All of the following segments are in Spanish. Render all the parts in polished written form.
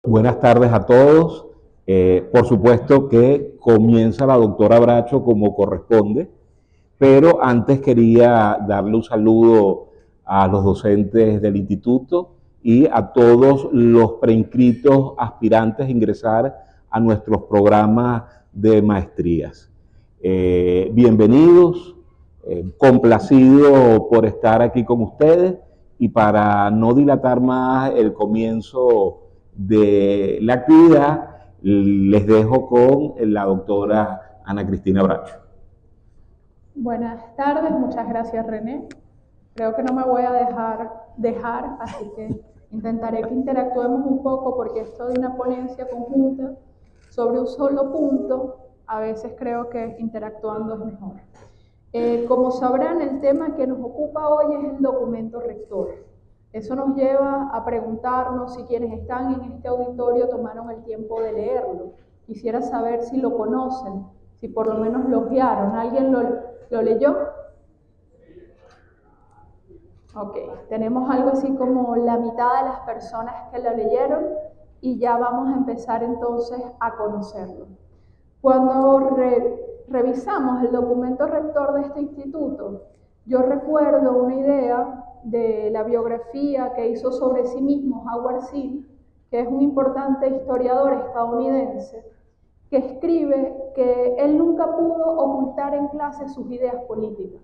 Buenas tardes a todos. Por supuesto que comienza la doctora Bracho como corresponde, pero antes quería darle un saludo a los docentes del instituto y a todos los preinscritos aspirantes a ingresar a nuestros programas de maestrías. Bienvenidos, complacido por estar aquí con ustedes y para no dilatar más el comienzo de la actividad, les dejo con la doctora Ana Cristina Bracho. Buenas tardes, muchas gracias René. Creo que no me voy a dejar, así que intentaré que interactuemos un poco porque esto de una ponencia conjunta sobre un solo punto, a veces creo que interactuando es mejor. Como sabrán, el tema que nos ocupa hoy es el documento rector. Eso nos lleva a preguntarnos si quienes están en este auditorio tomaron el tiempo de leerlo. Quisiera saber si lo conocen, si por lo menos lo ojearon. ¿Alguien lo leyó? Ok, tenemos algo así como la mitad de las personas que lo leyeron y ya vamos a empezar entonces a conocerlo. Cuando revisamos el documento rector de este instituto, yo recuerdo una idea de la biografía que hizo sobre sí mismo Howard Zinn, que es un importante historiador estadounidense, que escribe que él nunca pudo ocultar en clase sus ideas políticas,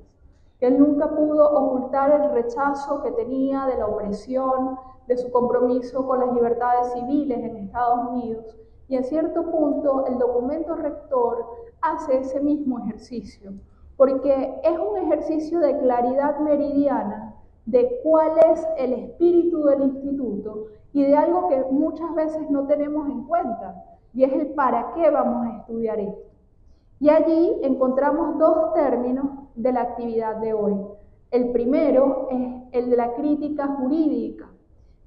que él nunca pudo ocultar el rechazo que tenía de la opresión, de su compromiso con las libertades civiles en Estados Unidos. Y en cierto punto el documento rector hace ese mismo ejercicio, porque es un ejercicio de claridad meridiana de cuál es el espíritu del instituto y de algo que muchas veces no tenemos en cuenta, y es el para qué vamos a estudiar esto. Y allí encontramos dos términos de la actividad de hoy. El primero es el de la crítica jurídica,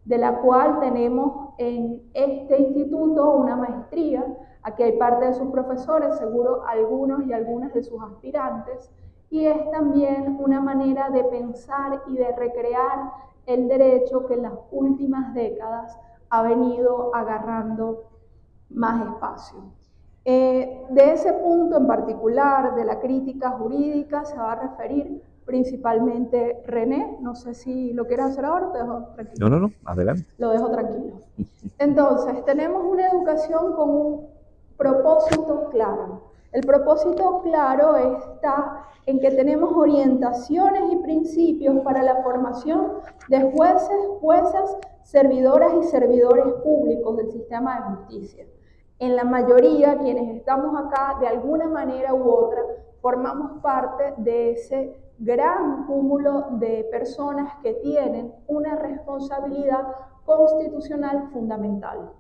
de la cual tenemos en este instituto una maestría. Aquí hay parte de sus profesores, seguro algunos y algunas de sus aspirantes, y es también una manera de pensar y de recrear el derecho que en las últimas décadas ha venido agarrando más espacio. De ese punto en particular, de la crítica jurídica, se va a referir principalmente René. No sé si lo quieres hacer ahora o te dejo tranquilo. No, adelante. Lo dejo tranquilo. Entonces, tenemos una educación con un propósito claro. El propósito claro está en que tenemos orientaciones y principios para la formación de jueces, juezas, servidoras y servidores públicos del sistema de justicia. En la mayoría, quienes estamos acá, de alguna manera u otra, formamos parte de ese gran cúmulo de personas que tienen una responsabilidad constitucional fundamental.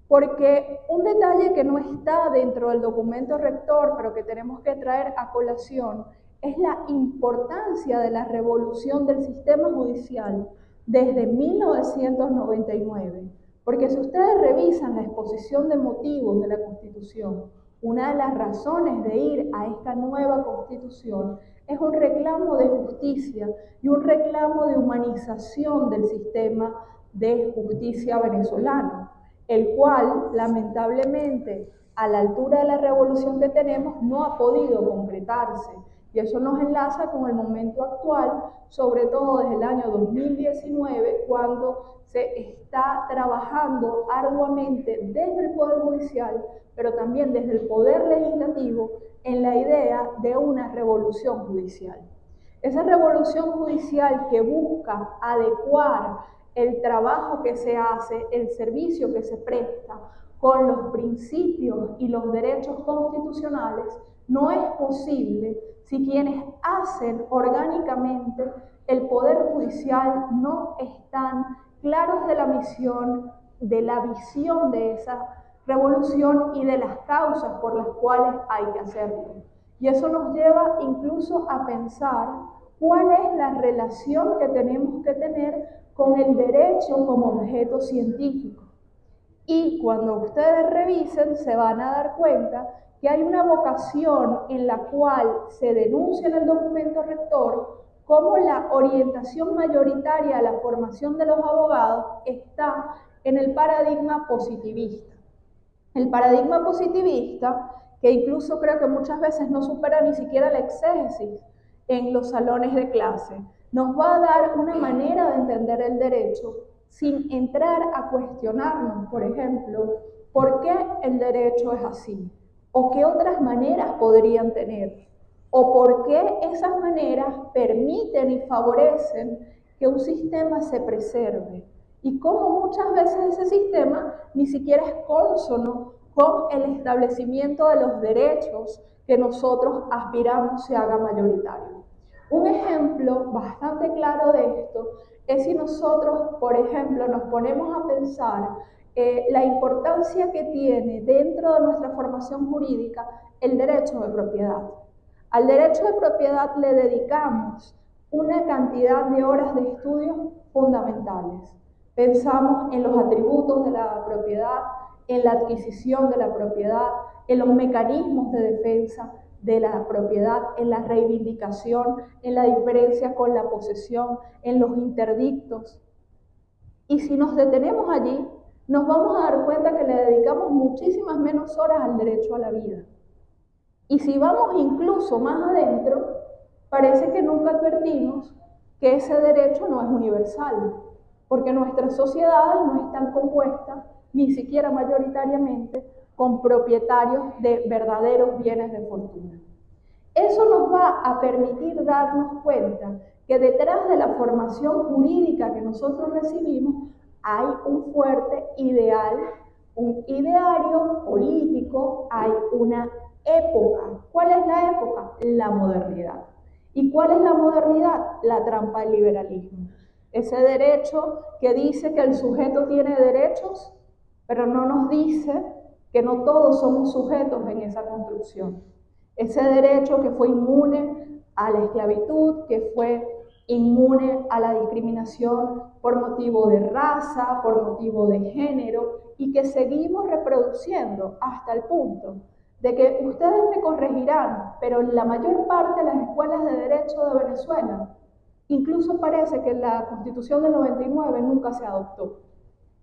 Porque un detalle que no está dentro del documento rector, pero que tenemos que traer a colación, es la importancia de la revolución del sistema judicial desde 1999. Porque si ustedes revisan la exposición de motivos de la Constitución, una de las razones de ir a esta nueva Constitución es un reclamo de justicia y un reclamo de humanización del sistema de justicia venezolano, el cual lamentablemente a la altura de la revolución que tenemos no ha podido concretarse. Y eso nos enlaza con el momento actual, sobre todo desde el año 2019, cuando se está trabajando arduamente desde el Poder Judicial, pero también desde el Poder Legislativo, en la idea de una revolución judicial. Esa revolución judicial que busca adecuar el trabajo que se hace, el servicio que se presta, con los principios y los derechos constitucionales, no es posible si quienes hacen orgánicamente el Poder Judicial no están claros de la misión, de la visión de esa revolución y de las causas por las cuales hay que hacerlo. Y eso nos lleva incluso a pensar cuál es la relación que tenemos que tener con el derecho como objeto científico. Y cuando ustedes revisen se van a dar cuenta que hay una vocación en la cual se denuncia en el documento rector como la orientación mayoritaria a la formación de los abogados está en el paradigma positivista. El paradigma positivista, que incluso creo que muchas veces no supera ni siquiera la exégesis en los salones de clase, nos va a dar una manera de entender el derecho sin entrar a cuestionarnos, por ejemplo, por qué el derecho es así, o qué otras maneras podrían tener, o por qué esas maneras permiten y favorecen que un sistema se preserve, y cómo muchas veces ese sistema ni siquiera es cónsono con el establecimiento de los derechos que nosotros aspiramos se haga mayoritario. Un ejemplo bastante claro de esto es si nosotros, por ejemplo, nos ponemos a pensar la importancia que tiene dentro de nuestra formación jurídica el derecho de propiedad. Al derecho de propiedad le dedicamos una cantidad de horas de estudios fundamentales. Pensamos en los atributos de la propiedad, en la adquisición de la propiedad, en los mecanismos de defensa de la propiedad, en la reivindicación, en la diferencia con la posesión, en los interdictos. Y si nos detenemos allí, nos vamos a dar cuenta que le dedicamos muchísimas menos horas al derecho a la vida. Y si vamos incluso más adentro, parece que nunca advertimos que ese derecho no es universal, porque nuestras sociedades no están compuestas, ni siquiera mayoritariamente, con propietarios de verdaderos bienes de fortuna. Eso nos va a permitir darnos cuenta que detrás de la formación jurídica que nosotros recibimos hay un fuerte ideal, un ideario político, hay una época. ¿Cuál es la época? La modernidad. ¿Y cuál es la modernidad? La trampa del liberalismo. Ese derecho que dice que el sujeto tiene derechos, pero no nos dice que no todos somos sujetos en esa construcción. Ese derecho que fue inmune a la esclavitud, que fue inmune a la discriminación por motivo de raza, por motivo de género, y que seguimos reproduciendo hasta el punto de que ustedes me corregirán, pero en la mayor parte de las escuelas de derecho de Venezuela, incluso parece que la Constitución del 99 nunca se adoptó,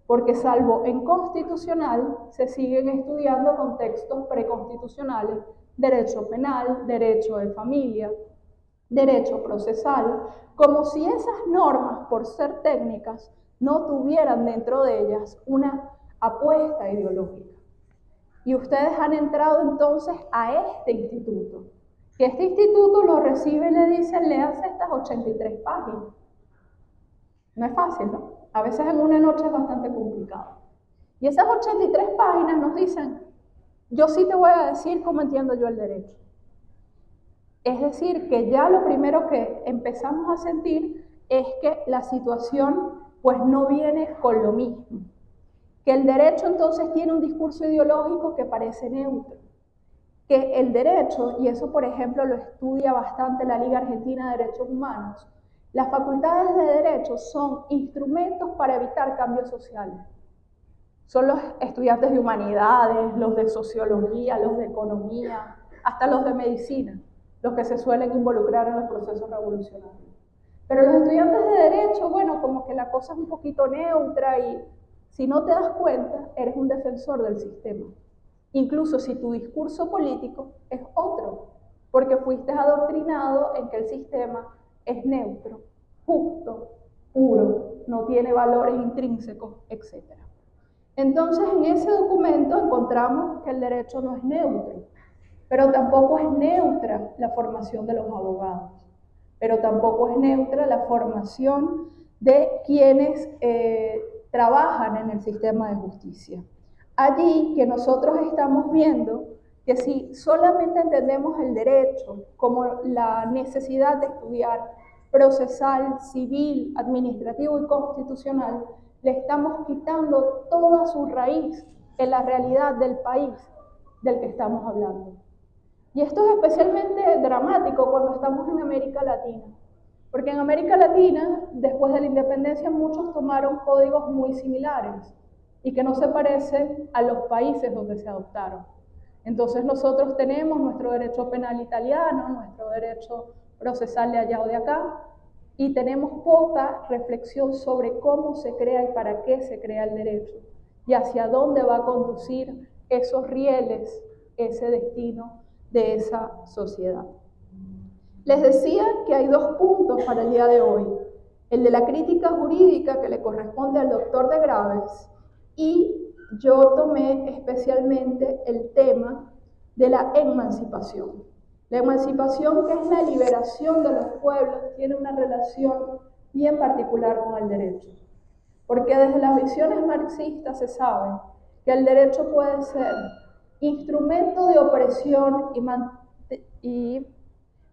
porque salvo en constitucional se siguen estudiando contextos preconstitucionales, derecho penal, derecho de familia, derecho procesal, como si esas normas, por ser técnicas, no tuvieran dentro de ellas una apuesta ideológica. Y ustedes han entrado entonces a este instituto, que este instituto lo recibe y le dice, léanse estas 83 páginas. No es fácil, ¿no? A veces en una noche es bastante complicado. Y esas 83 páginas nos dicen, yo sí te voy a decir cómo entiendo yo el derecho. Es decir, que ya lo primero que empezamos a sentir es que la situación pues no viene con lo mismo. Que el derecho entonces tiene un discurso ideológico que parece neutro. Que el derecho, y eso por ejemplo lo estudia bastante la Liga Argentina de Derechos Humanos, las facultades de derecho son instrumentos para evitar cambios sociales. Son los estudiantes de humanidades, los de sociología, los de economía, hasta los de medicina, los que se suelen involucrar en los procesos revolucionarios. Pero los estudiantes de derecho, bueno, como que la cosa es un poquito neutra y si no te das cuenta, eres un defensor del sistema. Incluso si tu discurso político es otro, porque fuiste adoctrinado en que el sistema es neutro, justo, puro, no tiene valores intrínsecos, etc. Entonces, en ese documento encontramos que el derecho no es neutro, pero tampoco es neutra la formación de los abogados, pero tampoco es neutra la formación de quienes trabajan en el sistema de justicia. Allí que nosotros estamos viendo que si solamente entendemos el derecho como la necesidad de estudiar procesal, civil, administrativo y constitucional, le estamos quitando toda su raíz en la realidad del país del que estamos hablando. Y esto es especialmente dramático cuando estamos en América Latina, porque en América Latina, después de la independencia, muchos tomaron códigos muy similares y que no se parecen a los países donde se adoptaron. Entonces nosotros tenemos nuestro derecho penal italiano, nuestro derecho procesal de allá o de acá, y tenemos poca reflexión sobre cómo se crea y para qué se crea el derecho y hacia dónde va a conducir esos rieles, ese destino de esa sociedad. Les decía que hay dos puntos para el día de hoy, el de la crítica jurídica que le corresponde al doctor de Graves, y yo tomé especialmente el tema de la emancipación. La emancipación, que es la liberación de los pueblos, tiene una relación bien particular con el derecho, porque desde las visiones marxistas se sabe que el derecho puede ser instrumento de opresión y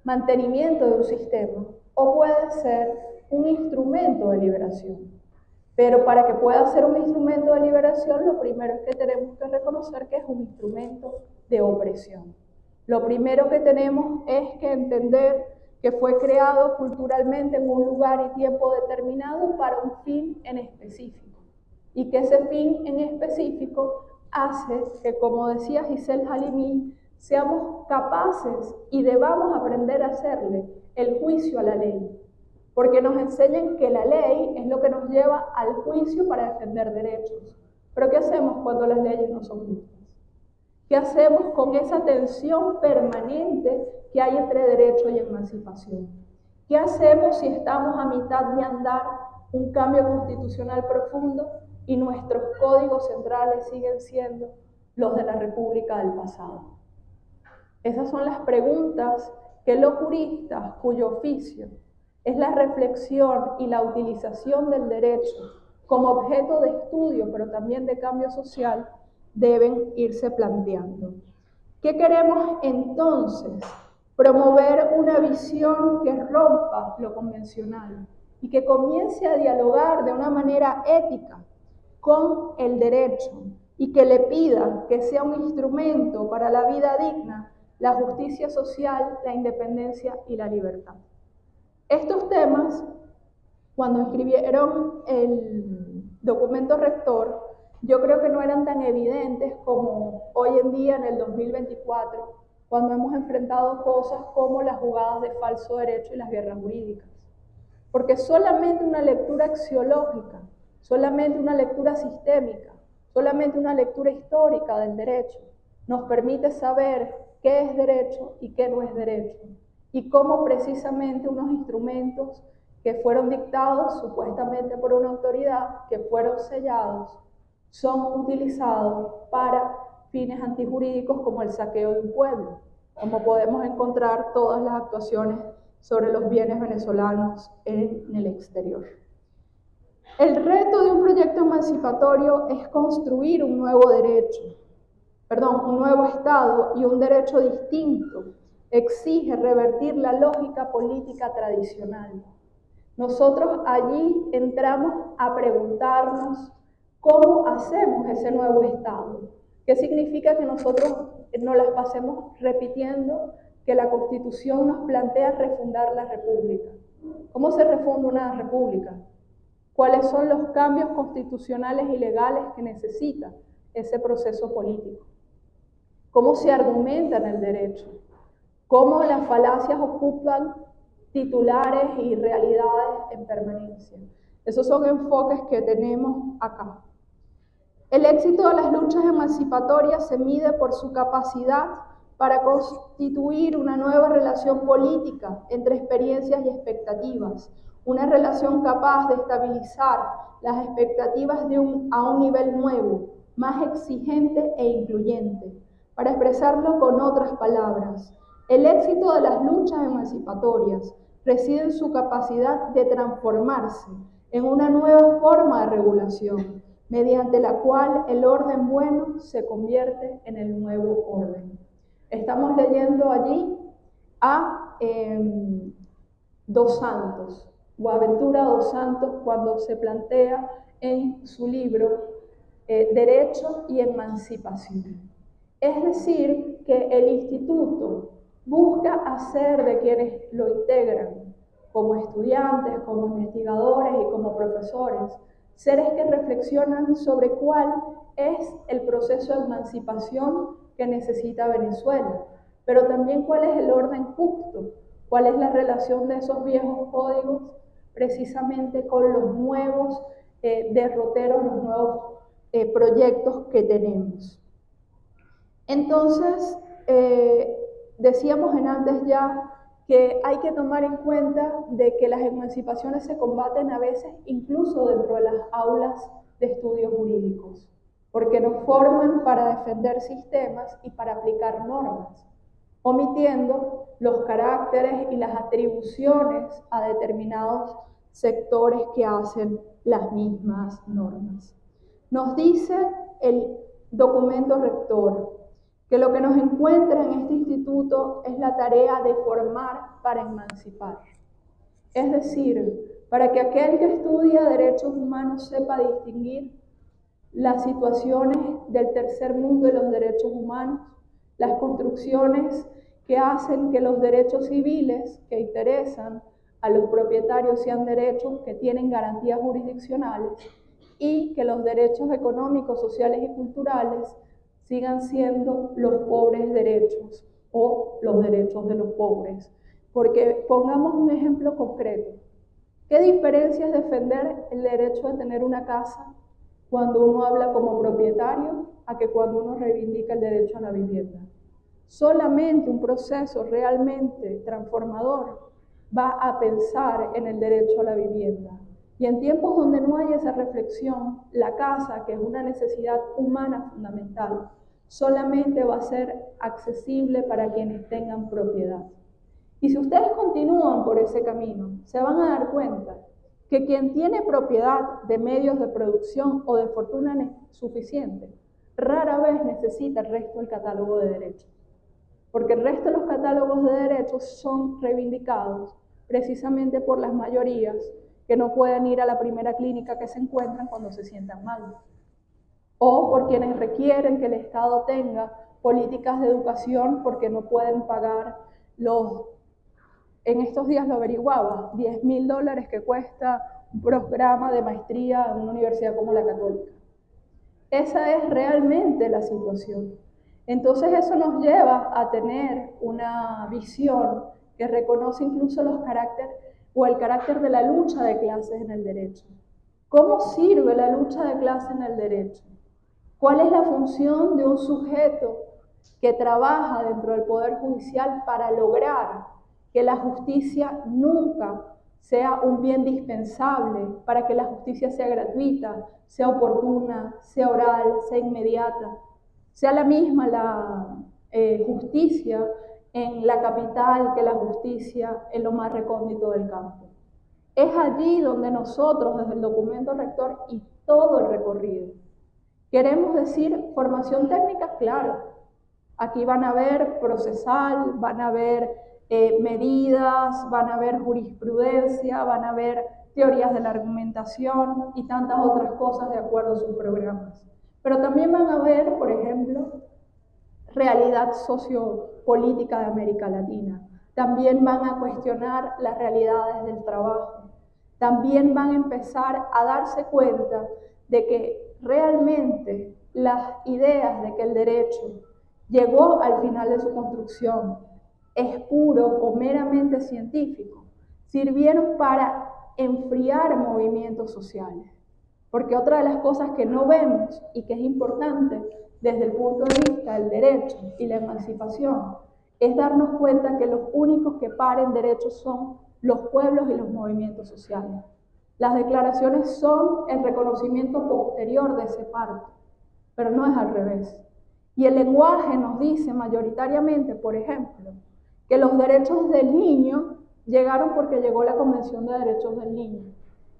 mantenimiento de un sistema, o puede ser un instrumento de liberación. Pero para que pueda ser un instrumento de liberación, lo primero es que tenemos que reconocer que es un instrumento de opresión. Lo primero que tenemos es que entender que fue creado culturalmente en un lugar y tiempo determinado para un fin en específico. Y que ese fin en específico hace que, como decía Giselle Halimi, seamos capaces y debamos aprender a hacerle el juicio a la ley. Porque nos enseñan que la ley es lo que nos lleva al juicio para defender derechos. Pero ¿qué hacemos cuando las leyes no son justas? ¿Qué hacemos con esa tensión permanente que hay entre derecho y emancipación? ¿Qué hacemos si estamos a mitad de andar un cambio constitucional profundo y nuestros códigos centrales siguen siendo los de la República del pasado? Esas son las preguntas que los juristas, cuyo oficio es la reflexión y la utilización del derecho como objeto de estudio, pero también de cambio social, deben irse planteando. ¿Qué queremos entonces? Promover una visión que rompa lo convencional y que comience a dialogar de una manera ética con el derecho y que le pida que sea un instrumento para la vida digna, la justicia social, la independencia y la libertad. Estos temas, cuando escribieron el documento rector, yo creo que no eran tan evidentes como hoy en día en el 2024, cuando hemos enfrentado cosas como las jugadas de falso derecho y las guerras jurídicas. Porque solamente una lectura axiológica, solamente una lectura sistémica, solamente una lectura histórica del derecho nos permite saber qué es derecho y qué no es derecho, y cómo precisamente unos instrumentos que fueron dictados supuestamente por una autoridad, que fueron sellados, son utilizados para fines antijurídicos como el saqueo de un pueblo, como podemos encontrar todas las actuaciones sobre los bienes venezolanos en el exterior. El reto de un proyecto emancipatorio es construir un nuevo derecho, un nuevo Estado y un derecho distinto. Exige revertir la lógica política tradicional. Nosotros allí entramos a preguntarnos cómo hacemos ese nuevo Estado. ¿Qué significa que nosotros no las pasemos repitiendo que la Constitución nos plantea refundar la República? ¿Cómo se refunda una República? ¿Cuáles son los cambios constitucionales y legales que necesita ese proceso político? ¿Cómo se argumenta en el derecho? ¿Cómo las falacias ocupan titulares y realidades en permanencia? Esos son enfoques que tenemos acá. El éxito de las luchas emancipatorias se mide por su capacidad para constituir una nueva relación política entre experiencias y expectativas, una relación capaz de estabilizar las expectativas a un nivel nuevo, más exigente e incluyente. Para expresarlo con otras palabras, el éxito de las luchas emancipatorias reside en su capacidad de transformarse en una nueva forma de regulación, mediante la cual el orden bueno se convierte en el nuevo orden. Estamos leyendo allí a Dos Santos, Boaventura Dos Santos, cuando se plantea en su libro Derecho y Emancipación. Es decir, que el instituto busca hacer de quienes lo integran, como estudiantes, como investigadores y como profesores, seres que reflexionan sobre cuál es el proceso de emancipación que necesita Venezuela, pero también cuál es el orden justo, cuál es la relación de esos viejos códigos precisamente con los nuevos derroteros, los nuevos proyectos que tenemos. Entonces, decíamos en antes ya que hay que tomar en cuenta de que las emancipaciones se combaten a veces incluso dentro de las aulas de estudios jurídicos, porque nos forman para defender sistemas y para aplicar normas, omitiendo los caracteres y las atribuciones a determinados sectores que hacen las mismas normas. Nos dice el documento rector que lo que nos encuentra en este instituto es la tarea de formar para emancipar. Es decir, para que aquel que estudia derechos humanos sepa distinguir las situaciones del tercer mundo y los derechos humanos, las construcciones que hacen que los derechos civiles que interesan a los propietarios sean derechos que tienen garantías jurisdiccionales y que los derechos económicos, sociales y culturales sigan siendo los pobres derechos o los derechos de los pobres. Porque pongamos un ejemplo concreto. ¿Qué diferencia es defender el derecho de tener una casa cuando uno habla como propietario a que cuando uno reivindica el derecho a la vivienda? Solamente un proceso realmente transformador va a pensar en el derecho a la vivienda. Y en tiempos donde no hay esa reflexión, la casa, que es una necesidad humana fundamental, solamente va a ser accesible para quienes tengan propiedad. Y si ustedes continúan por ese camino, se van a dar cuenta que quien tiene propiedad de medios de producción o de fortuna suficiente, rara vez necesita el resto del catálogo de derechos. Porque el resto de los catálogos de derechos son reivindicados precisamente por las mayorías que no pueden ir a la primera clínica que se encuentran cuando se sientan mal. O por quienes requieren que el Estado tenga políticas de educación porque no pueden pagar en estos días lo averiguaba, $10.000 que cuesta un programa de maestría en una universidad como la Católica. Esa es realmente la situación. Entonces eso nos lleva a tener una visión que reconoce incluso el carácter de la lucha de clases en el derecho. ¿Cómo sirve la lucha de clases en el derecho? ¿Cuál es la función de un sujeto que trabaja dentro del Poder Judicial para lograr que la justicia nunca sea un bien dispensable, para que la justicia sea gratuita, sea oportuna, sea oral, sea inmediata, sea la misma la justicia en la capital que la justicia en lo más recóndito del campo? Es allí donde nosotros, desde el documento rector y todo el recorrido, queremos decir formación técnica, claro. Aquí van a ver procesal, van a ver medidas, van a ver jurisprudencia, van a ver teorías de la argumentación y tantas otras cosas de acuerdo a sus programas. Pero también van a ver, por ejemplo, realidad sociopolítica de América Latina. También van a cuestionar las realidades del trabajo. También van a empezar a darse cuenta de que realmente las ideas de que el derecho llegó al final de su construcción, es puro o meramente científico, sirvieron para enfriar movimientos sociales. Porque otra de las cosas que no vemos y que es importante desde el punto de vista del derecho y la emancipación es darnos cuenta que los únicos que paren derechos son los pueblos y los movimientos sociales. Las declaraciones son el reconocimiento posterior de ese parto, pero no es al revés. Y el lenguaje nos dice mayoritariamente, por ejemplo, que los derechos del niño llegaron porque llegó la Convención de Derechos del Niño,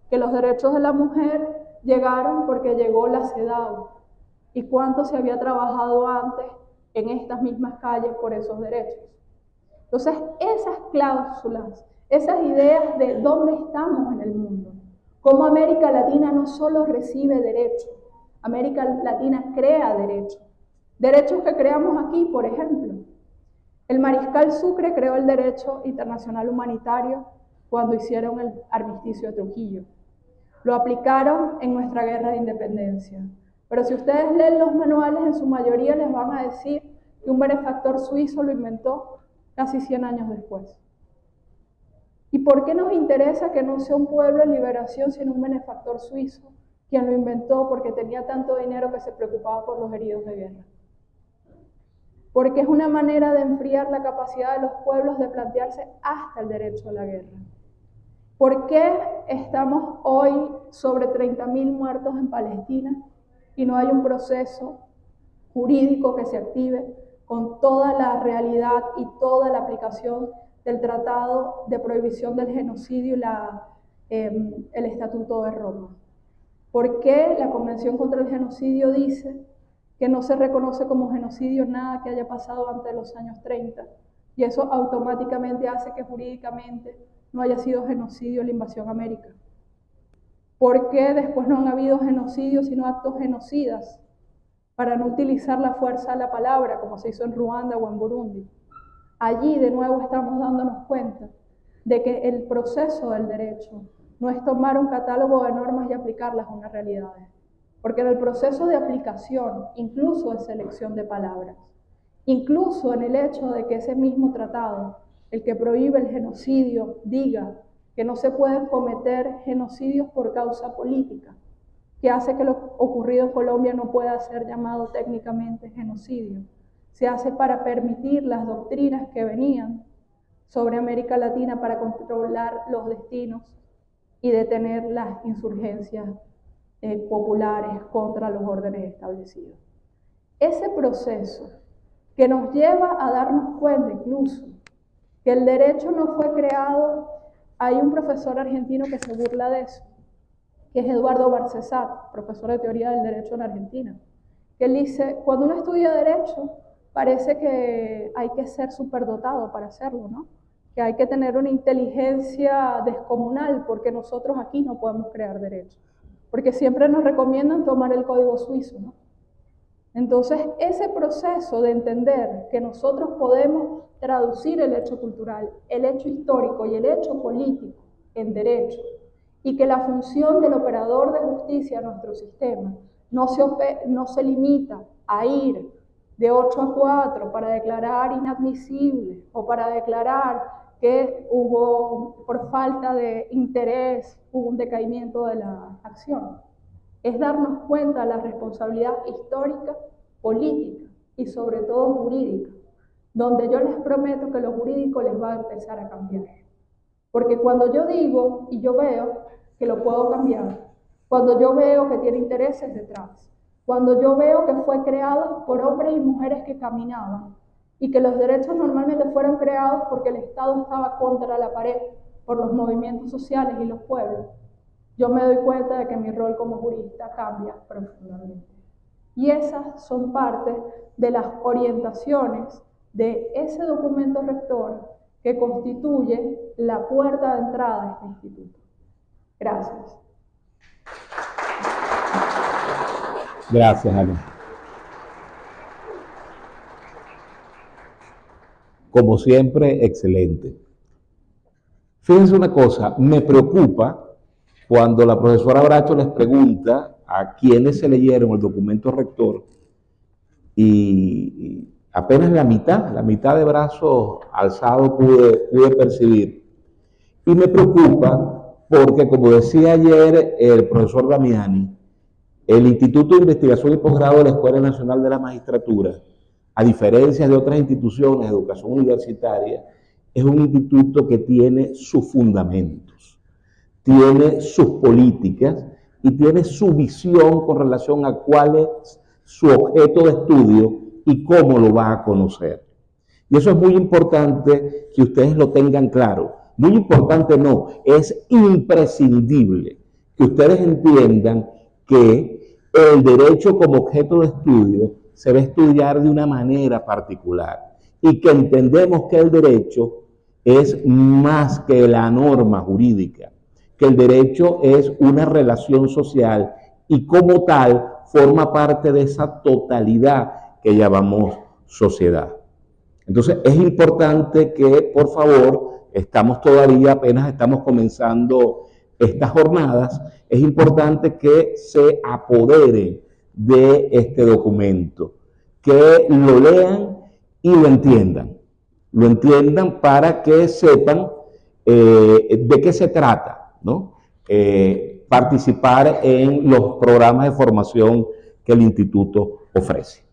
que los derechos de la mujer llegaron porque llegó la CEDAW, y cuánto se había trabajado antes en estas mismas calles por esos derechos. Entonces, esas cláusulas, esas ideas de dónde estamos en el mundo, cómo América Latina no solo recibe derechos, América Latina crea derechos. Derechos que creamos aquí, por ejemplo. El mariscal Sucre creó el derecho internacional humanitario cuando hicieron el armisticio de Trujillo. Lo aplicaron en nuestra guerra de independencia. Pero si ustedes leen los manuales, en su mayoría les van a decir que un benefactor suizo lo inventó casi 100 años después. ¿Y por qué nos interesa que no sea un pueblo en liberación, sino un benefactor suizo, quien lo inventó porque tenía tanto dinero que se preocupaba por los heridos de guerra? Porque es una manera de enfriar la capacidad de los pueblos de plantearse hasta el derecho a la guerra. ¿Por qué estamos hoy sobre 30.000 muertos en Palestina y no hay un proceso jurídico que se active con toda la realidad y toda la aplicación del Tratado de Prohibición del Genocidio y el Estatuto de Roma? ¿Por qué la Convención contra el Genocidio dice que no se reconoce como genocidio nada que haya pasado antes de los años 30? Y eso automáticamente hace que jurídicamente no haya sido genocidio la invasión a América. ¿Por qué después no han habido genocidios sino actos genocidas? Para no utilizar la fuerza de la palabra, como se hizo en Ruanda o en Burundi. Allí de nuevo estamos dándonos cuenta de que el proceso del derecho no es tomar un catálogo de normas y aplicarlas a una realidad. Porque en el proceso de aplicación, incluso de selección de palabras, incluso en el hecho de que ese mismo tratado, el que prohíbe el genocidio, diga que no se pueden cometer genocidios por causa política, que hace que lo ocurrido en Colombia no pueda ser llamado técnicamente genocidio. Se hace para permitir las doctrinas que venían sobre América Latina para controlar los destinos y detener las insurgencias populares contra los órdenes establecidos. Ese proceso que nos lleva a darnos cuenta incluso que el derecho no fue creado, hay un profesor argentino que se burla de eso, que es Eduardo Barcesat, profesor de teoría del derecho en Argentina, que él dice, cuando uno estudia derecho, parece que hay que ser superdotado para hacerlo, ¿no? Que hay que tener una inteligencia descomunal, porque nosotros aquí no podemos crear derecho, porque siempre nos recomiendan tomar el código suizo, ¿no? Entonces, ese proceso de entender que nosotros podemos traducir el hecho cultural, el hecho histórico y el hecho político en derecho, y que la función del operador de justicia en nuestro sistema no se limita a ir de 8 a 4 para declarar inadmisible o para declarar que hubo, por falta de interés, hubo un decaimiento de la acción. Es darnos cuenta de la responsabilidad histórica, política y sobre todo jurídica, donde yo les prometo que lo jurídico les va a empezar a cambiar. Porque cuando yo digo y yo veo que lo puedo cambiar, cuando yo veo que tiene intereses detrás, cuando yo veo que fue creado por hombres y mujeres que caminaban y que los derechos normalmente fueron creados porque el Estado estaba contra la pared por los movimientos sociales y los pueblos, yo me doy cuenta de que mi rol como jurista cambia profundamente. Y esas son parte de las orientaciones de ese documento rector que constituye la puerta de entrada a este instituto. Gracias. Gracias, Ana. Como siempre, excelente. Fíjense una cosa, me preocupa cuando la profesora Bracho les pregunta a quienes se leyeron el documento rector y apenas la mitad de brazos alzados pude percibir. Y me preocupa porque, como decía ayer el profesor Damiani, el Instituto de Investigación y Posgrado de la Escuela Nacional de la Magistratura, a diferencia de otras instituciones de educación universitaria, es un instituto que tiene sus fundamentos, tiene sus políticas y tiene su visión con relación a cuál es su objeto de estudio y cómo lo va a conocer. Y eso es muy importante que ustedes lo tengan claro. Muy importante no, es imprescindible que ustedes entiendan que el derecho como objeto de estudio se va a estudiar de una manera particular y que entendemos que el derecho es más que la norma jurídica, que el derecho es una relación social y como tal forma parte de esa totalidad que llamamos sociedad. Entonces es importante que, por favor, apenas estamos comenzando estas jornadas, es importante que se apoderen de este documento, que lo lean y lo entiendan para que sepan ¿De qué se trata, ¿no? Participar en los programas de formación que el instituto ofrece.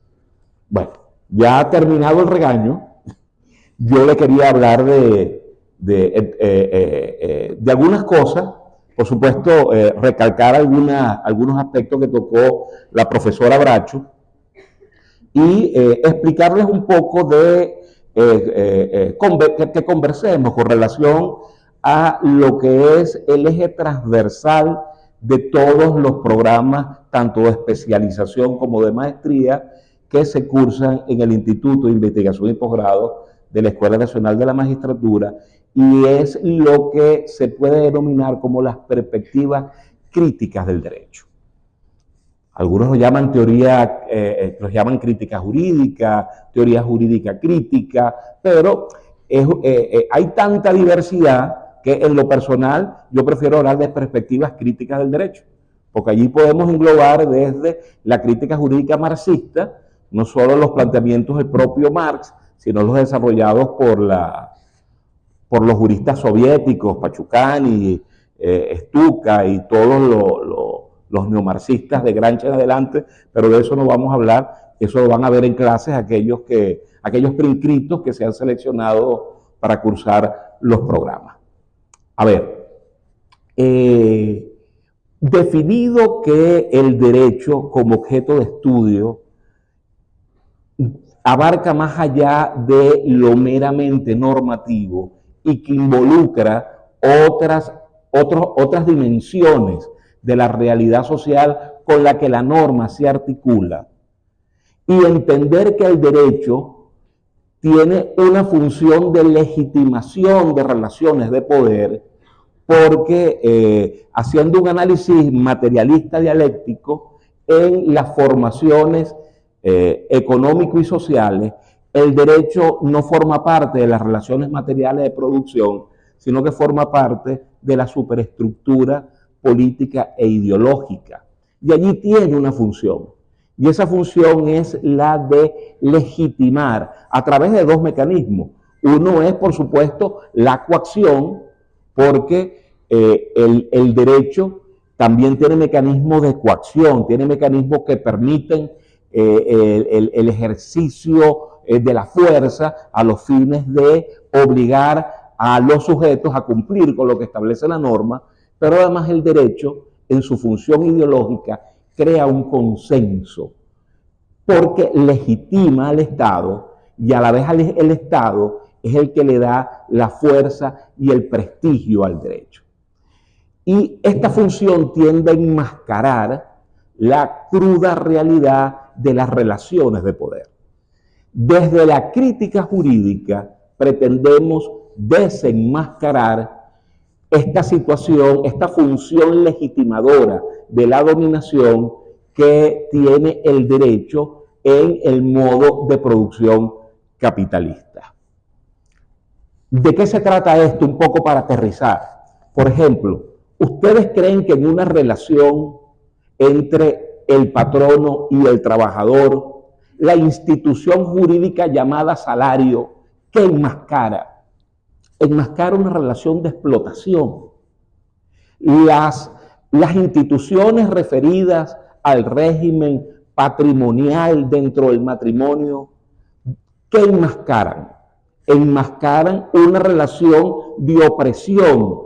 Bueno, ya terminado el regaño, yo le quería hablar de algunas cosas, por supuesto, recalcar algunos aspectos que tocó la profesora Bracho y explicarles un poco que conversemos con relación a lo que es el eje transversal de todos los programas, tanto de especialización como de maestría, que se cursan en el Instituto de Investigación y Posgrado de la Escuela Nacional de la Magistratura, y es lo que se puede denominar como las perspectivas críticas del derecho. Algunos lo llaman los llaman crítica jurídica, teoría jurídica crítica, pero hay tanta diversidad que en lo personal yo prefiero hablar de perspectivas críticas del derecho, porque allí podemos englobar desde la crítica jurídica marxista, no solo los planteamientos del propio Marx, sino los desarrollados por los juristas soviéticos, Pachucani, Stuka y todos los neomarxistas de Gramsci en adelante, pero de eso no vamos a hablar, eso lo van a ver en clases aquellos preinscritos que se han seleccionado para cursar los programas. A ver, definido que el derecho como objeto de estudio abarca más allá de lo meramente normativo y que involucra otras dimensiones de la realidad social con la que la norma se articula, y entender que el derecho tiene una función de legitimación de relaciones de poder, porque haciendo un análisis materialista dialéctico en las formaciones económico y sociales, el derecho no forma parte de las relaciones materiales de producción, sino que forma parte de la superestructura política e ideológica. Y allí tiene una función. Y esa función es la de legitimar a través de dos mecanismos. Uno es, por supuesto, la coacción, porque el derecho también tiene mecanismos de coacción, tiene mecanismos que permiten el ejercicio de la fuerza a los fines de obligar a los sujetos a cumplir con lo que establece la norma, pero además el derecho, en su función ideológica, crea un consenso, porque legitima al Estado y a la vez el Estado es el que le da la fuerza y el prestigio al derecho. Y esta función tiende a enmascarar la cruda realidad de las relaciones de poder. Desde la crítica jurídica pretendemos desenmascarar esta situación, esta función legitimadora de la dominación que tiene el derecho en el modo de producción capitalista. ¿De qué se trata esto? Un poco para aterrizar. Por ejemplo, ¿ustedes creen que en una relación entre el patrono y el trabajador, la institución jurídica llamada salario, que enmascara una relación de explotación? Las instituciones referidas al régimen patrimonial dentro del matrimonio, ¿qué enmascaran? Enmascaran una relación de opresión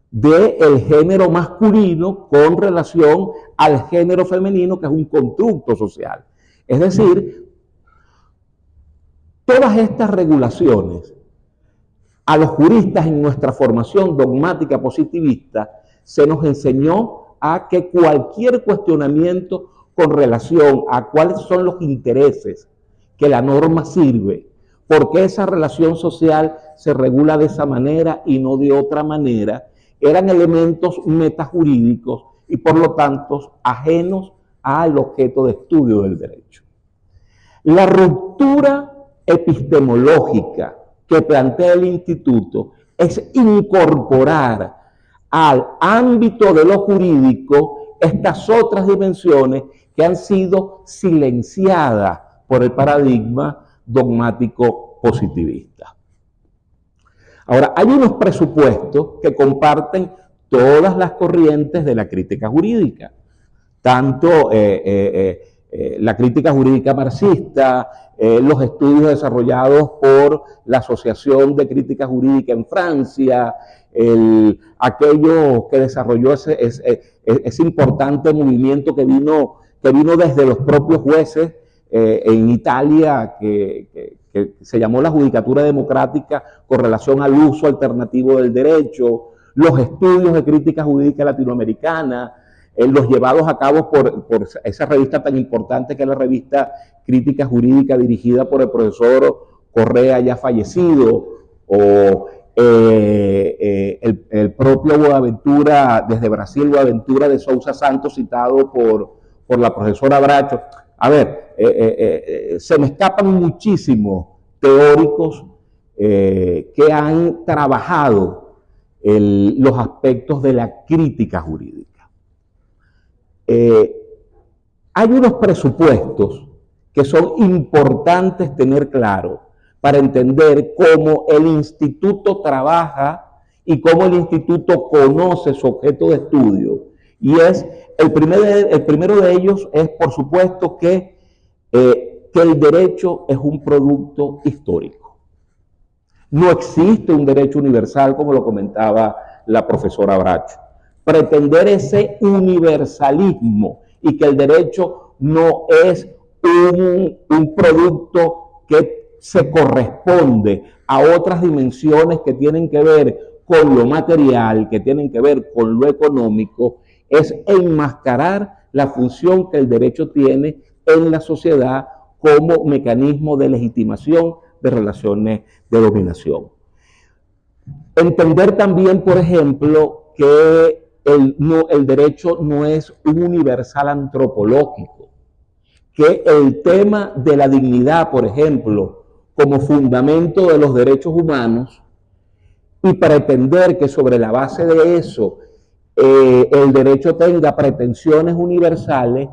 del género masculino con relación al género femenino, que es un constructo social. Es decir, todas estas regulaciones, a los juristas en nuestra formación dogmática positivista, se nos enseñó a que cualquier cuestionamiento con relación a cuáles son los intereses que la norma sirve, por qué esa relación social se regula de esa manera y no de otra manera, eran elementos metajurídicos y por lo tanto ajenos al objeto de estudio del derecho. La ruptura epistemológica que plantea el instituto es incorporar al ámbito de lo jurídico estas otras dimensiones que han sido silenciadas por el paradigma dogmático positivista. Ahora, hay unos presupuestos que comparten todas las corrientes de la crítica jurídica, tanto la crítica jurídica marxista, los estudios desarrollados por la Asociación de Crítica Jurídica en Francia, aquello que desarrolló ese importante movimiento que vino desde los propios jueces en Italia, que se llamó la Judicatura Democrática con relación al uso alternativo del derecho, los estudios de crítica jurídica latinoamericana, los llevados a cabo por esa revista tan importante que es la revista Crítica Jurídica, dirigida por el profesor Correa, ya fallecido, o el propio Boaventura, desde Brasil, Boaventura de Sousa Santos, citado por la profesora Bracho. A ver, se me escapan muchísimos teóricos que han trabajado los aspectos de la crítica jurídica. Hay unos presupuestos que son importantes tener claro para entender cómo el instituto trabaja y cómo el instituto conoce su objeto de estudio. Y el primero de ellos es, por supuesto, que el derecho es un producto histórico. No existe un derecho universal, como lo comentaba la profesora Bracho. Pretender ese universalismo y que el derecho no es un producto que se corresponde a otras dimensiones que tienen que ver con lo material, que tienen que ver con lo económico, es enmascarar la función que el derecho tiene en la sociedad como mecanismo de legitimación de relaciones de dominación. Entender también, por ejemplo, que el derecho no es un universal antropológico, que el tema de la dignidad, por ejemplo, como fundamento de los derechos humanos, y pretender que sobre la base de eso el derecho tenga pretensiones universales,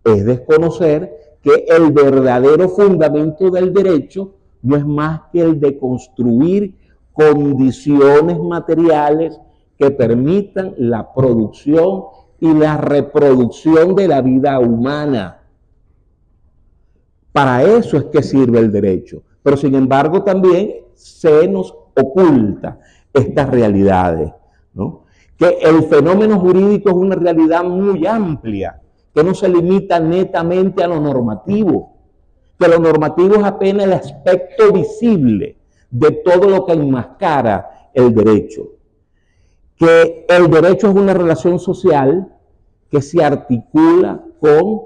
es desconocer que el verdadero fundamento del derecho no es más que el de construir condiciones materiales que permitan la producción y la reproducción de la vida humana. Para eso es que sirve el derecho. Pero sin embargo también se nos oculta estas realidades, ¿no? Que el fenómeno jurídico es una realidad muy amplia, que no se limita netamente a lo normativo, que lo normativo es apenas el aspecto visible de todo lo que enmascara el derecho. Que el derecho es una relación social que se articula con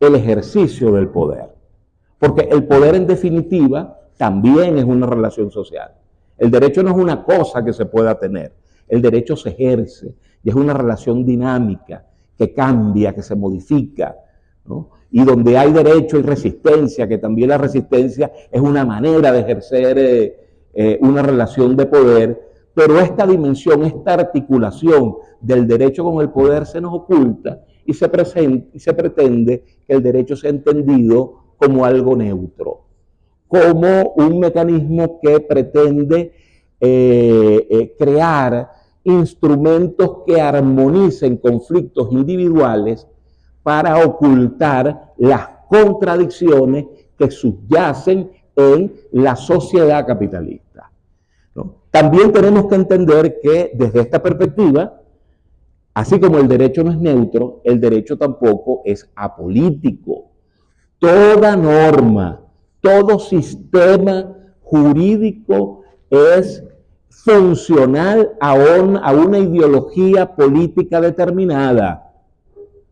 el ejercicio del poder. Porque el poder, en definitiva, también es una relación social. El derecho no es una cosa que se pueda tener. El derecho se ejerce y es una relación dinámica que cambia, que se modifica, ¿no? Y donde hay derecho y resistencia, que también la resistencia es una manera de ejercer una relación de poder. Pero esta dimensión, esta articulación del derecho con el poder se nos oculta y se pretende que el derecho sea entendido como algo neutro, como un mecanismo que pretende crear instrumentos que armonicen conflictos individuales para ocultar las contradicciones que subyacen en la sociedad capitalista, ¿no? También tenemos que entender que desde esta perspectiva, así como el derecho no es neutro, el derecho tampoco es apolítico. Toda norma, todo sistema jurídico es funcional a una ideología política determinada,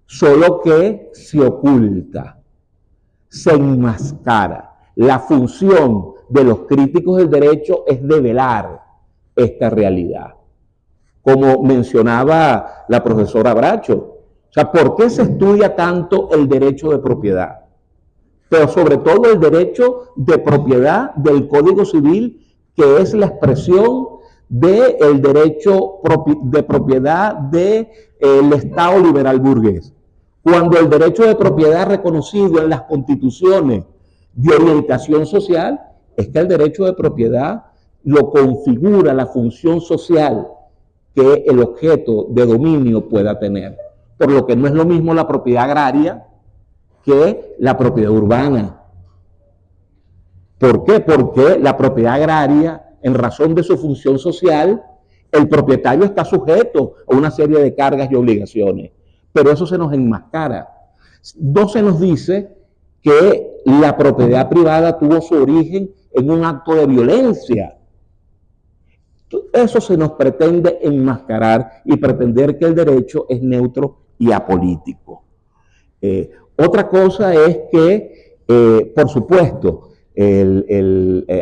solo que se oculta, se enmascara. La función de los críticos del derecho es develar esta realidad. Como mencionaba la profesora Bracho, o sea, ¿por qué se estudia tanto el derecho de propiedad? Pero sobre todo el derecho de propiedad del Código Civil, que es la expresión del derecho de propiedad del Estado liberal burgués. Cuando el derecho de propiedad reconocido en las constituciones de orientación social es que el derecho de propiedad lo configura la función social que el objeto de dominio pueda tener. Por lo que no es lo mismo la propiedad agraria que la propiedad urbana. ¿Por qué? Porque la propiedad agraria, en razón de su función social, el propietario está sujeto a una serie de cargas y obligaciones, pero eso se nos enmascara. No se nos dice que la propiedad privada tuvo su origen en un acto de violencia. Eso se nos pretende enmascarar y pretender que el derecho es neutro y apolítico. Otra cosa es que, por supuesto,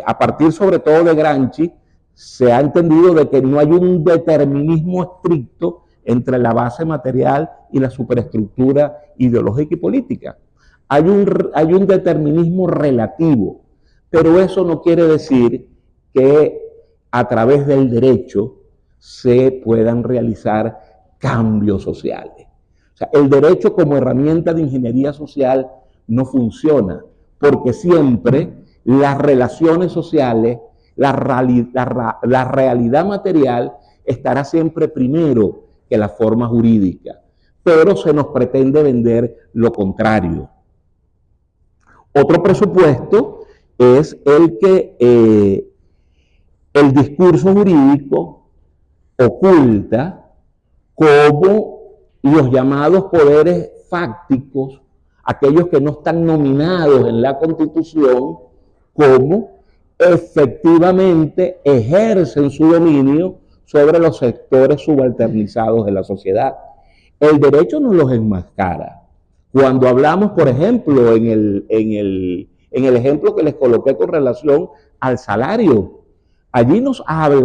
a partir sobre todo de Gramsci, se ha entendido de que no hay un determinismo estricto entre la base material y la superestructura ideológica y política. Hay un determinismo relativo, pero eso no quiere decir que a través del derecho se puedan realizar cambios sociales. O sea, el derecho como herramienta de ingeniería social no funciona, porque siempre las relaciones sociales, la realidad material estará siempre primero que la forma jurídica, pero se nos pretende vender lo contrario. Otro presupuesto es el que el discurso jurídico oculta como los llamados poderes fácticos, aquellos que no están nominados en la Constitución, como efectivamente ejercen su dominio sobre los sectores subalternizados de la sociedad. El derecho nos los enmascara. Cuando hablamos, por ejemplo, en el ejemplo que les coloqué con relación al salario, allí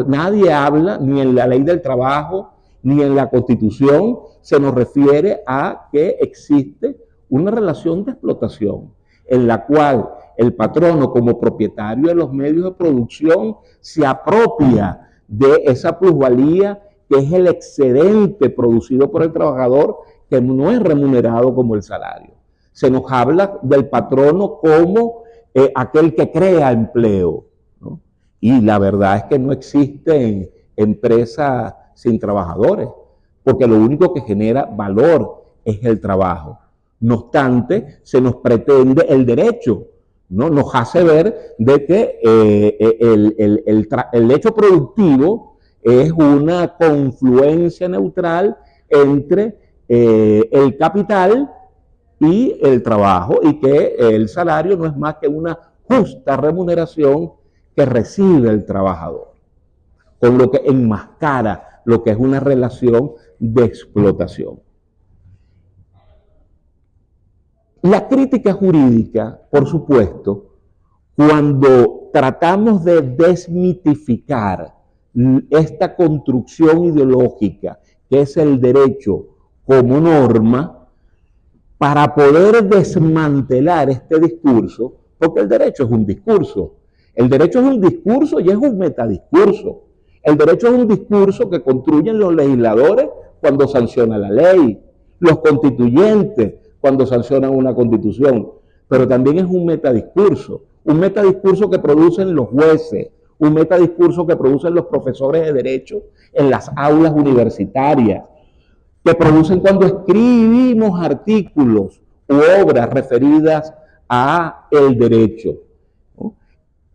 nadie habla, ni en la ley del trabajo, ni en la Constitución, se nos refiere a que existe una relación de explotación en la cual el patrono, como propietario de los medios de producción, se apropia de esa plusvalía que es el excedente producido por el trabajador, que no es remunerado como el salario. Se nos habla del patrono como aquel que crea empleo, ¿no? Y la verdad es que no existen empresas sin trabajadores, porque lo único que genera valor es el trabajo. No obstante, se nos pretende el derecho, ¿no? Nos hace ver de que el hecho productivo es una confluencia neutral entre el capital y el trabajo, y que el salario no es más que una justa remuneración que recibe el trabajador, con lo que enmascara lo que es una relación de explotación. La crítica jurídica, por supuesto, cuando tratamos de desmitificar esta construcción ideológica que es el derecho como norma, para poder desmantelar este discurso, porque el derecho es un discurso. El derecho es un discurso y es un metadiscurso. El derecho es un discurso que construyen los legisladores cuando sancionan la ley, los constituyentes cuando sancionan una constitución, pero también es un metadiscurso que producen los jueces, un metadiscurso que producen los profesores de derecho en las aulas universitarias, que producen cuando escribimos artículos u obras referidas a el derecho, ¿no?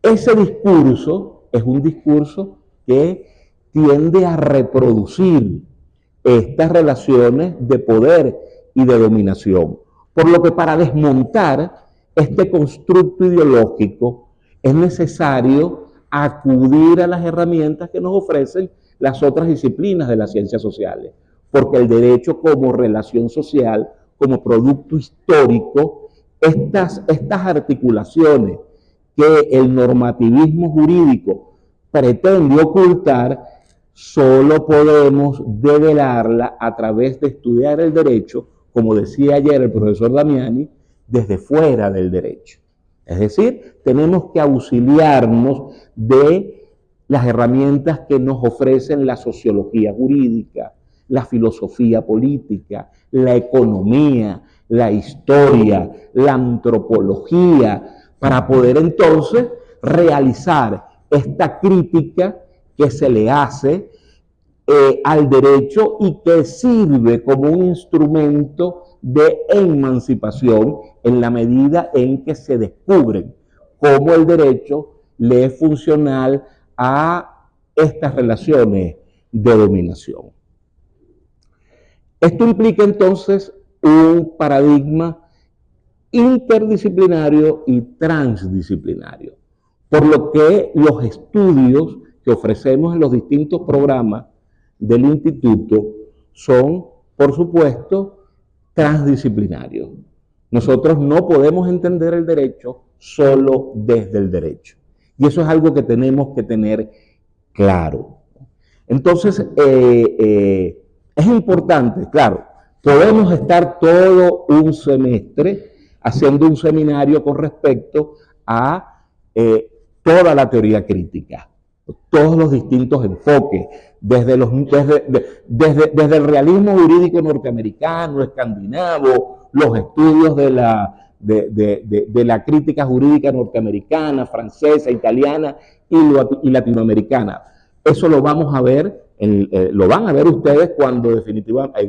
Ese discurso es un discurso que tiende a reproducir estas relaciones de poder y de dominación. Por lo que para desmontar este constructo ideológico es necesario acudir a las herramientas que nos ofrecen las otras disciplinas de las ciencias sociales, porque el derecho como relación social, como producto histórico, estas articulaciones que el normativismo jurídico pretende ocultar, solo podemos develarla a través de estudiar el derecho, como decía ayer el profesor Damiani, desde fuera del derecho. Es decir, tenemos que auxiliarnos de las herramientas que nos ofrecen la sociología jurídica, la filosofía política, la economía, la historia, la antropología, para poder entonces realizar esta crítica que se le hace al derecho y que sirve como un instrumento de emancipación en la medida en que se descubren cómo el derecho le es funcional a estas relaciones de dominación. Esto implica entonces un paradigma interdisciplinario y transdisciplinario, por lo que los estudios que ofrecemos en los distintos programas del instituto son, por supuesto, transdisciplinarios. Nosotros no podemos entender el derecho solo desde el derecho. Y eso es algo que tenemos que tener claro. Entonces, es importante, claro, podemos estar todo un semestre haciendo un seminario con respecto a toda la teoría crítica, todos los distintos enfoques, desde el realismo jurídico norteamericano, escandinavo, los estudios de la crítica jurídica norteamericana, francesa, italiana y latinoamericana. Eso lo vamos a ver, lo van a ver ustedes cuando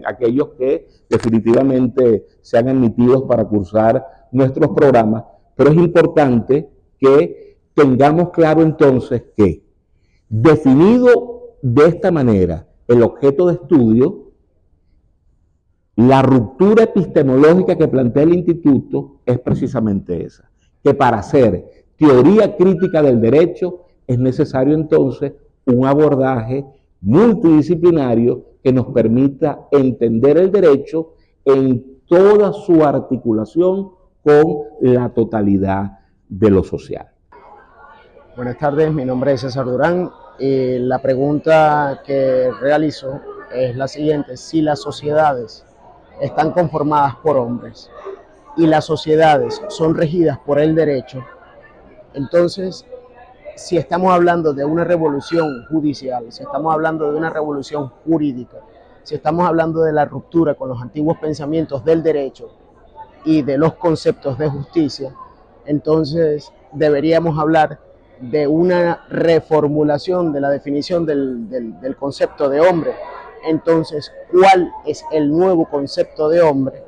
aquellos que definitivamente sean admitidos para cursar nuestros programas, pero es importante que tengamos claro entonces que, definido de esta manera el objeto de estudio, la ruptura epistemológica que plantea el instituto es precisamente esa, que para hacer teoría crítica del derecho es necesario entonces un abordaje multidisciplinario que nos permita entender el derecho en toda su articulación con la totalidad de lo social. Buenas tardes, mi nombre es César Durán. La pregunta que realizo es la siguiente: si las sociedades están conformadas por hombres y las sociedades son regidas por el derecho, entonces, si estamos hablando de una revolución judicial, si estamos hablando de una revolución jurídica, si estamos hablando de la ruptura con los antiguos pensamientos del derecho y de los conceptos de justicia, entonces deberíamos hablar de una reformulación de la definición del concepto de hombre. Entonces, ¿cuál es el nuevo concepto de hombre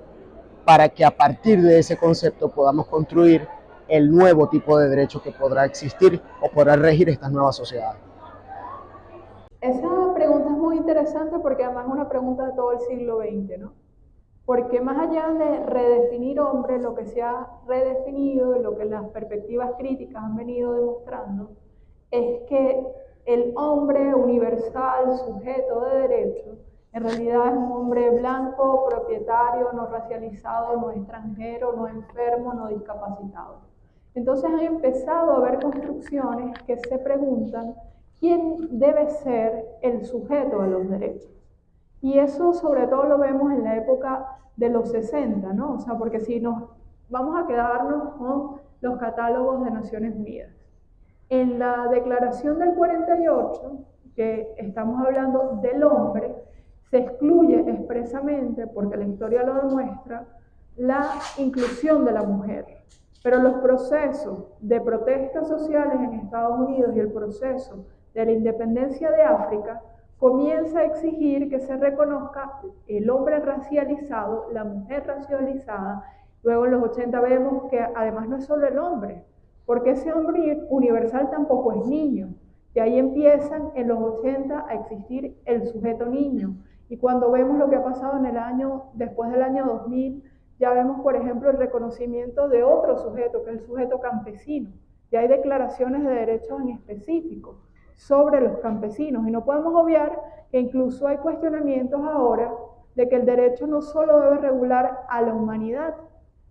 para que a partir de ese concepto podamos construir el nuevo tipo de derecho que podrá existir o podrá regir estas nuevas sociedades? Esa pregunta es muy interesante porque además es una pregunta de todo el siglo XX, ¿no? Porque más allá de redefinir hombre, lo que se ha redefinido y lo que las perspectivas críticas han venido demostrando es que el hombre universal, sujeto de derecho, en realidad es un hombre blanco, propietario, no racializado, no extranjero, no enfermo, no discapacitado. Entonces han empezado a haber construcciones que se preguntan quién debe ser el sujeto de los derechos. Y eso sobre todo lo vemos en la época de los 60, ¿no? O sea, porque si nos vamos a quedarnos con los catálogos de Naciones Unidas. En la Declaración del 48, que estamos hablando del hombre, se excluye expresamente, porque la historia lo demuestra, la inclusión de la mujer. Pero los procesos de protestas sociales en Estados Unidos y el proceso de la independencia de África comienza a exigir que se reconozca el hombre racializado, la mujer racializada. Luego en los 80 vemos que además no es solo el hombre, porque ese hombre universal tampoco es niño. Y ahí empiezan en los 80 a existir el sujeto niño. Y cuando vemos lo que ha pasado después del año 2000, ya vemos, por ejemplo, el reconocimiento de otro sujeto, que es el sujeto campesino. Y hay declaraciones de derechos en específico sobre los campesinos. Y no podemos obviar que incluso hay cuestionamientos ahora de que el derecho no solo debe regular a la humanidad,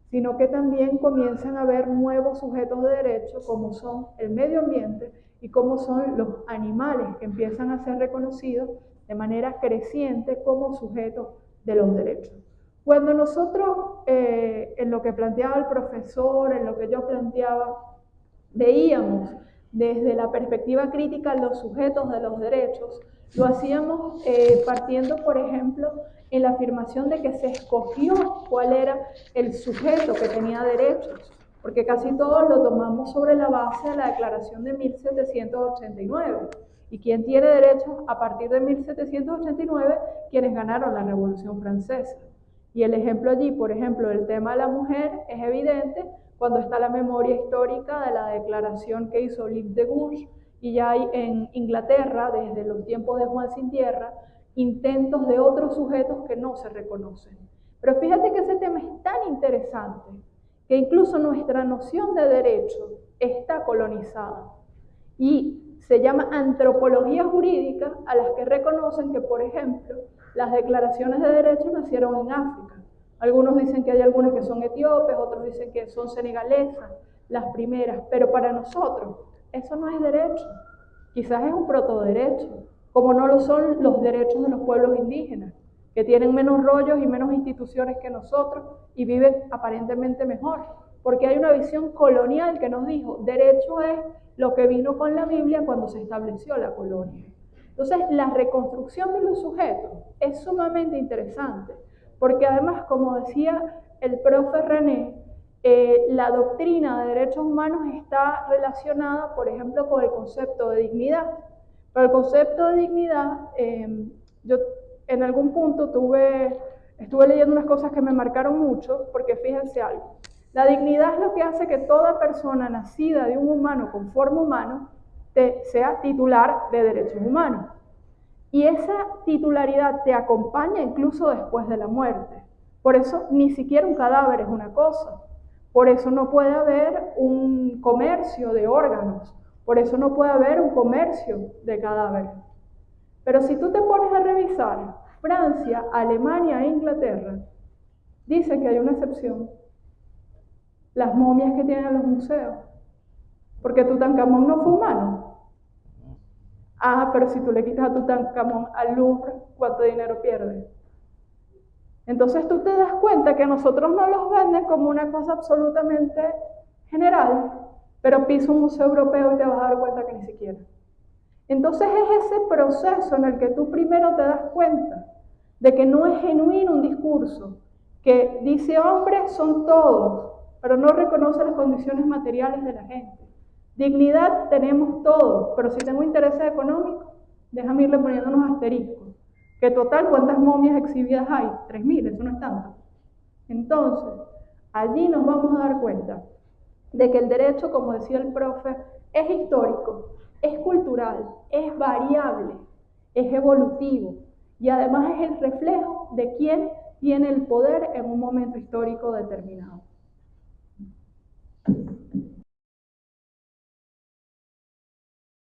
sino que también comienzan a haber nuevos sujetos de derecho, como son el medio ambiente y como son los animales, que empiezan a ser reconocidos de manera creciente como sujetos de los derechos. Cuando nosotros, en lo que planteaba el profesor, en lo que yo planteaba, veíamos desde la perspectiva crítica los sujetos de los derechos, lo hacíamos partiendo, por ejemplo, en la afirmación de que se escogió cuál era el sujeto que tenía derechos. porque casi todos lo tomamos sobre la base de la Declaración de 1789. ¿Y quién tiene derechos a partir de 1789? Quienes ganaron la Revolución Francesa. Y el ejemplo allí, por ejemplo, del tema de la mujer es evidente cuando está la memoria histórica de la declaración que hizo Liv de Gush, y ya hay en Inglaterra, desde los tiempos de Juan Sin Tierra, intentos de otros sujetos que no se reconocen. Pero fíjate que ese tema es tan interesante que incluso nuestra noción de derecho está colonizada. Y se llama antropología jurídica a las que reconocen que, por ejemplo, las declaraciones de derechos nacieron en África. Algunos dicen que hay algunas que son etíopes, otros dicen que son senegalesas, las primeras, pero para nosotros eso no es derecho. Quizás es un protoderecho, como no lo son los derechos de los pueblos indígenas, que tienen menos rollos y menos instituciones que nosotros y viven aparentemente mejor, porque hay una visión colonial que nos dijo, derecho es lo que vino con la Biblia cuando se estableció la colonia. Entonces, la reconstrucción de los sujetos es sumamente interesante, porque además, como decía el profe René, la doctrina de derechos humanos está relacionada, por ejemplo, con el concepto de dignidad. Pero el concepto de dignidad, yo en algún punto estuve leyendo unas cosas que me marcaron mucho, porque fíjense algo. La dignidad es lo que hace que toda persona nacida de un humano con forma humana sea titular de derechos humanos. Y esa titularidad te acompaña incluso después de la muerte. Por eso ni siquiera un cadáver es una cosa. Por eso no puede haber un comercio de órganos. Por eso no puede haber un comercio de cadáveres. Pero si tú te pones a revisar, Francia, Alemania e Inglaterra dicen que hay una excepción. Las momias que tienen en los museos. Porque Tutankamón no fue humano. Ah, pero si tú le quitas a Tutankamón al Louvre, ¿cuánto dinero pierde? Entonces tú te das cuenta que nosotros no los venden como una cosa absolutamente general, pero pisa un museo europeo y te vas a dar cuenta que ni siquiera. Entonces es ese proceso en el que tú primero te das cuenta de que no es genuino un discurso que dice hombres son todos, pero no reconoce las condiciones materiales de la gente. Dignidad tenemos todos, pero si tengo intereses económicos, déjame irle poniendo unos asteriscos. Que total, ¿cuántas momias exhibidas hay? 3.000, eso no es tanto. Entonces, allí nos vamos a dar cuenta de que el derecho, como decía el profe, es histórico, es cultural, es variable, es evolutivo y además es el reflejo de quién tiene el poder en un momento histórico determinado.